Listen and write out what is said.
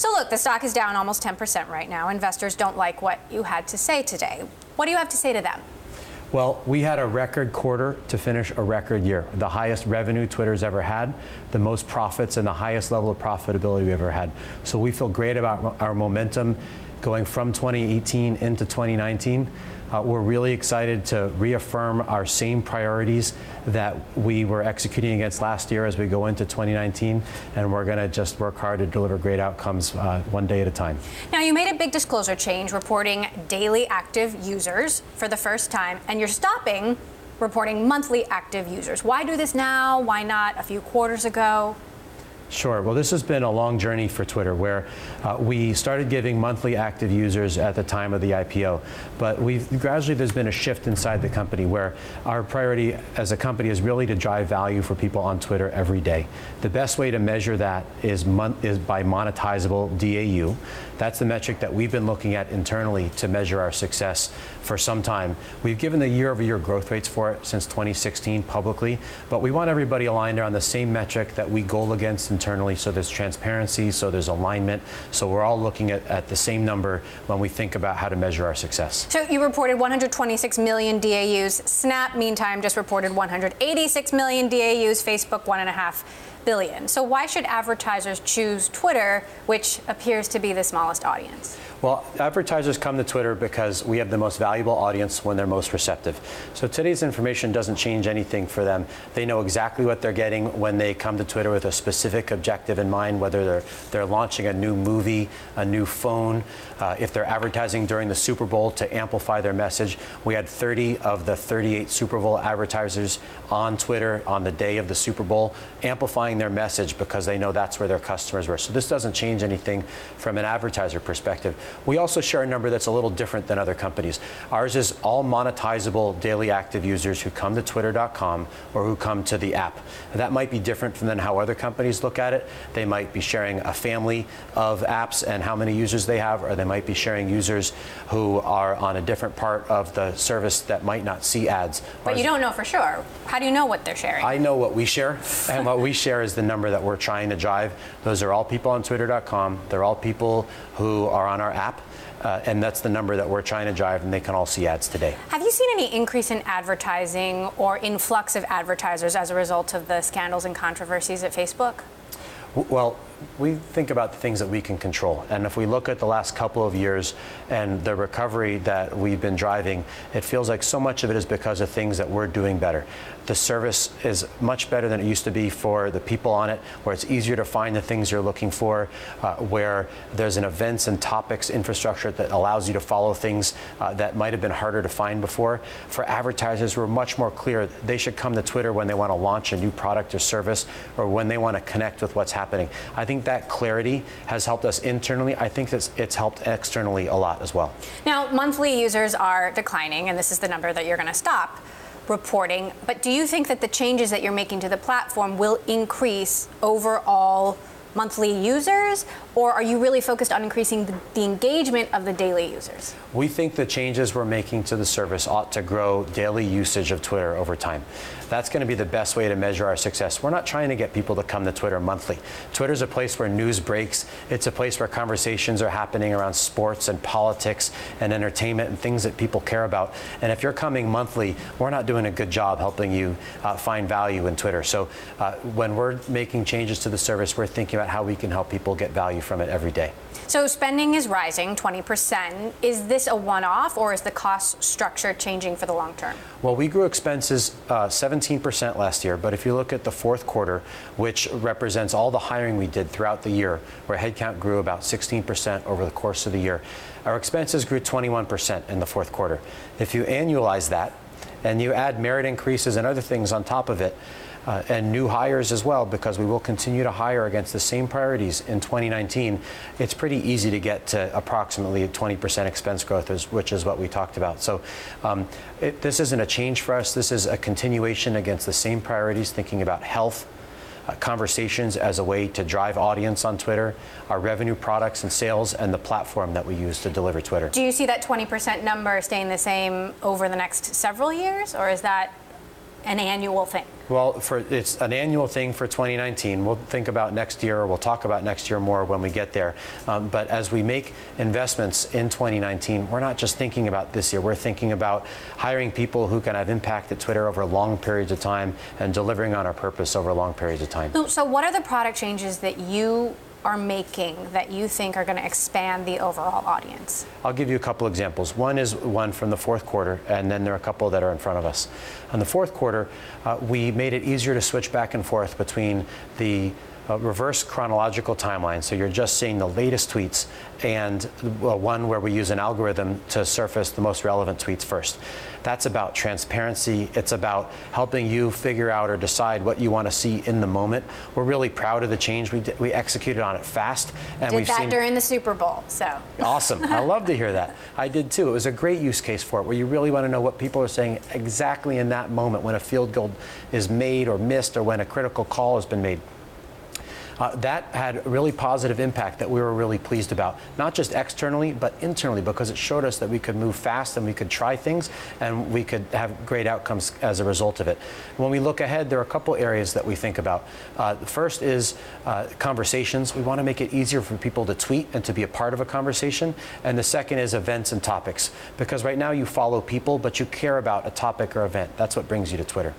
So look, the stock is down almost 10% right now. Investors don't like what you had to say today. What do you have to say to them? Well, we had a record quarter to finish a record year. The highest revenue Twitter's ever had, the most profits, and the highest level of profitability we ever had. So we feel great about our momentum going from 2018 into 2019. We're really excited to reaffirm our same priorities that we were executing against last year as we go into 2019, and we're going to just work hard to deliver great outcomes one day at a time. Now, you made a big disclosure change reporting daily active users for the first time, and you're stopping reporting monthly active users. Why do this now? Why not a few quarters ago? Sure. Well, this has been a long journey for Twitter where we started giving monthly active users at the time of the IPO. But gradually there's been a shift inside the company where our priority as a company is really to drive value for people on Twitter every day. The best way to measure that is by monetizable DAU. That's the metric that we've been looking at internally to measure our success for some time. We've given the year-over-year growth rates for it since 2016 publicly, but we want everybody aligned on the same metric that we goal against internally, so there's transparency, so there's alignment, so we're all looking at the same number when we think about how to measure our success. So you reported 126 million DAUs. Snap, meantime, just reported 186 million DAUs. Facebook, 1.5 billion. So why should advertisers choose Twitter, which appears to be the smallest audience? Well, advertisers come to Twitter because we have the most valuable audience when they're most receptive. So today's information doesn't change anything for them. They know exactly what they're getting when they come to Twitter with a specific objective in mind, whether they're launching a new movie, a new phone, if they're advertising during the Super Bowl to amplify their message. We had 30 of the 38 Super Bowl advertisers on Twitter on the day of the Super Bowl, amplifying their message because they know that's where their customers were. So this doesn't change anything from an advertiser perspective. We also share a number that's a little different than other companies. Ours is all monetizable daily active users who come to twitter.com or who come to the app. That might be different than how other companies look at it. They might be sharing a family of apps and how many users they have, or they might be sharing users who are on a different part of the service that might not see ads. But you don't know for sure. How do you know what they're sharing? I know what we share, and what we share is the number that we're trying to drive. Those are all people on twitter.com. They're all people who are on our app, and that's the number that we're trying to drive, and they can all see ads today. Have you seen any increase in advertising or influx of advertisers as a result of the scandals and controversies at Facebook? Well, we think about the things that we can control. And if we look at the last couple of years and the recovery that we've been driving, it feels like so much of it is because of things that we're doing better. The service is much better than it used to be for the people on it, where it's easier to find the things you're looking for, where there's an events and topics infrastructure that allows you to follow things that might have been harder to find before. For advertisers, we're much more clear. They should come to Twitter when they want to launch a new product or service, or when they want to connect with what's happening. I think that clarity has helped us internally. I think it's helped externally a lot as well. Now, monthly users are declining, and this is the number that you're going to stop reporting. But do you think that the changes that you're making to the platform will increase overall monthly users, or are you really focused on increasing the engagement of the daily users? We think the changes we're making to the service ought to grow daily usage of Twitter over time. That's going to be the best way to measure our success. We're not trying to get people to come to Twitter monthly. Twitter's a place where news breaks. It's a place where conversations are happening around sports and politics and entertainment and things that people care about. And if you're coming monthly, we're not doing a good job helping you find value in Twitter. So when we're making changes to the service, we're thinking about how we can help people get value from it every day. So spending is rising 20%. Is this a one-off, or is the cost structure changing for the long term? Well, we grew expenses 17% last year, but if you look at the fourth quarter, which represents all the hiring we did throughout the year, where headcount grew about 16% over the course of the year, our expenses grew 21% in the fourth quarter. If you annualize that and you add merit increases and other things on top of it, and new hires as well, because we will continue to hire against the same priorities in 2019, it's pretty easy to get to approximately 20% expense growth, which is what we talked about. So this isn't a change for us. This is a continuation against the same priorities, thinking about health, conversations as a way to drive audience on Twitter, our revenue products and sales, and the platform that we use to deliver Twitter. Do you see that 20% number staying the same over the next several years, or is that an annual thing? Well, it's an annual thing for 2019. We'll think about next year, or we'll talk about next year more when we get there. But as we make investments in 2019, we're not just thinking about this year. We're thinking about hiring people who can have impact at Twitter over long periods of time and delivering on our purpose over long periods of time. So what are the product changes that you are making that you think are going to expand the overall audience? I'll give you a couple examples. One is one from the fourth quarter, and then there are a couple that are in front of us. In the fourth quarter, we made it easier to switch back and forth between the reverse chronological timeline, so you're just seeing the latest tweets, and one where we use an algorithm to surface the most relevant tweets first. That's about transparency. It's about helping you figure out or decide what you want to see in the moment. We're really proud of the change. We executed on it fast. And we've seen during the Super Bowl, so. Awesome. I love to hear that. I did too. It was a great use case for it, where you really want to know what people are saying exactly in that moment when a field goal is made or missed, or when a critical call has been made. That had a really positive impact that we were really pleased about, not just externally, but internally, because it showed us that we could move fast and we could try things and we could have great outcomes as a result of it. When we look ahead, there are a couple areas that we think about. The first is conversations. We want to make it easier for people to tweet and to be a part of a conversation. And the second is events and topics, because right now you follow people, but you care about a topic or event. That's what brings you to Twitter.